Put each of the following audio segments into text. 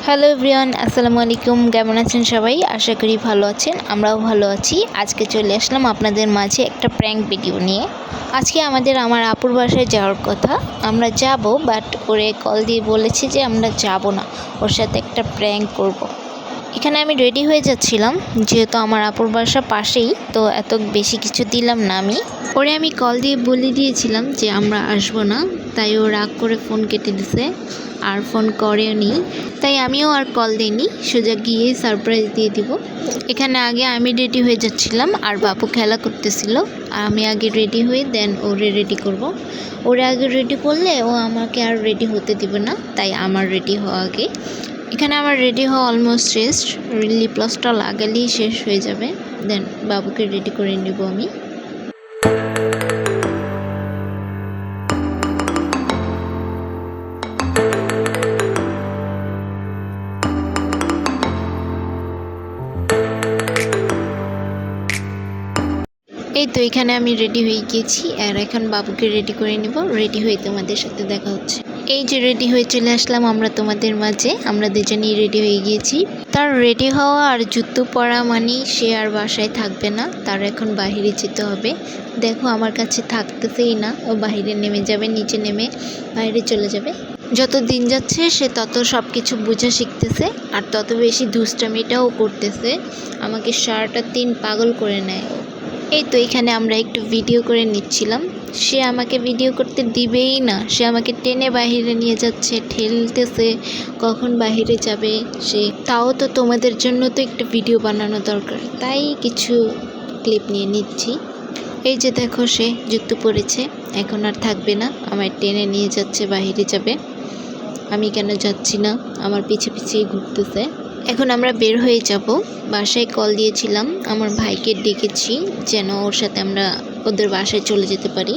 Hello everyone, আসসালামু আলাইকুম। কেমন আছেন সবাই? আশা করি ভালো আছেন। আমরাও ভালো আছি। আজকে চলে আসলাম আপনাদের মাঝে একটা প্র্যাঙ্ক ভিডিও নিয়ে। আজকে আমার আপুর বাসায় যাওয়ার কথা। আমরা যাব, বাট ওরে কল দিয়ে বলেছি যে আমরা যাব না, ওর সাথে একটা প্র্যাঙ্ক করব। এখানে আমি রেডি হয়ে যাচ্ছিলাম, যেহেতু আমার আপুর বাসা পাশেই, তো এত বেশি কিছু দিলাম না ওরে আমি কল দিয়ে বলে দিয়েছিলাম যে আমরা আসবো না, তাই ও রাগ করে ফোন কেটে দিছে আর ফোন করেনি। তাই আমিও আর কল দিইনি, সোজা গিয়ে সারপ্রাইজ দিয়ে দিব। এখানে আগে আমি রেডি হয়ে যাচ্ছিলাম আর বাপু খেলা করতেছিল। আর আমি আগে রেডি হয়ে দেন ওরে রেডি করব। ওরে আগে রেডি করলে ও আমাকে আর রেডি হতে দিবে না, তাই আমার রেডি হওয়া আগে। এখানে আমার রেডি হওয়া অলমোস্ট শেষ, লিপ গ্লসটা লাগালেই শেষ হয়ে যাবে। দেন বাবুকে রেডি করে নেব আমি। এই তো এখানে আমি রেডি হয়ে গিয়েছি আর এখন বাবুকে রেডি করে নিব। রেডি হয়ে তোমাদের সাথে দেখা হচ্ছে। এই যে রেডি হয়ে চলে আসলাম আমরা তোমাদের মাঝে। আমরা দুজনেই রেডি হয়ে গিয়েছি। তার রেডি হওয়া আর জুতো পরা মানেই সে আর বাসায় থাকবে না, তার এখন বাহিরে যেতে হবে। দেখো আমার কাছে থাকতেছেই না, ও বাহিরে নেমে যাবে, নিচে নেমে বাইরে চলে যাবে। যত দিন যাচ্ছে সে তত সব কিছু বোঝা শিখতেছে আর তত বেশি দুষ্টামিটাও করতেছে। আমাকে সারাটা দিন পাগল করে নেয় ও। এই তো এখানে আমরা একটু ভিডিও করে নিচ্ছিলাম। সে আমাকে ভিডিও করতে দিবেই না, সে আমাকে টেনে বাহিরে নিয়ে যাচ্ছে, ঠেলতেছে। কখন বাহিরে যাবে সে, তাও তো তোমাদের জন্য তো একটা ভিডিও বানানো দরকার, তাই কিছু ক্লিপ নিয়ে নিচ্ছি। এই যে দেখো সে জুতো পরেছে, এখন আর থাকবে না, আমায় টেনে নিয়ে যাচ্ছে, বাহিরে যাবে। আমি কেন যাচ্ছি না, আমার পিছে পিছেই ঘুরতেছে। এখন আমরা বের হয়ে যাব। বাসায় কল দিয়েছিলাম, আমার ভাইকে ডেকেছি যেন ওর সাথে আমরা ওদের বাসায় চলে যেতে পারি।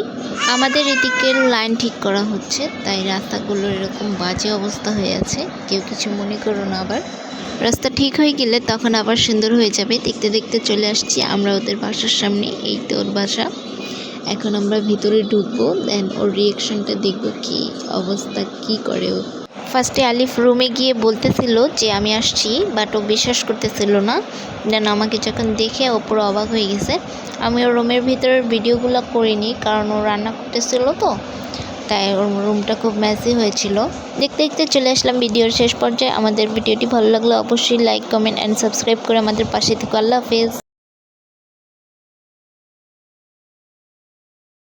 আমাদের এদিকের লাইন ঠিক করা হচ্ছে, তাই রাস্তাগুলোর এরকম বাজে অবস্থা হয়ে আছে, কেউ কিছু মনে করো না। আবার রাস্তা ঠিক হয়ে গেলে তখন আবার সুন্দর হয়ে যাবে। দেখতে দেখতে চলে আসছি আমরা ওদের বাসার সামনে। এই তো ওর বাসা। এখন আমরা ভিতরে ঢুকবো, দেন ওর রিয়াকশনটা দেখবো কি অবস্থা, কি করে ও। ফার্স্টে আলিফ রুমে গিয়ে বলতেছিল যে আমি আসছি, বাট ও বিশ্বাস করতেছিল না। দেন আমাকে যখন দেখে ও পুরো অবাক হয়ে গেছে। আমি ওর রুমের ভিতরের ভিডিওগুলো করিনি, কারণ ও রান্না করতেছিল তো, তাই ওর রুমটা খুব মেসি হয়েছিল। দেখতে দেখতে চলে আসলাম ভিডিওর শেষ পর্যায়ে। আমাদের ভিডিওটি ভালো লাগলে অবশ্যই লাইক, কমেন্ট অ্যান্ড সাবস্ক্রাইব করে আমাদের পাশে থেকো। আল্লাহ হাফেজ।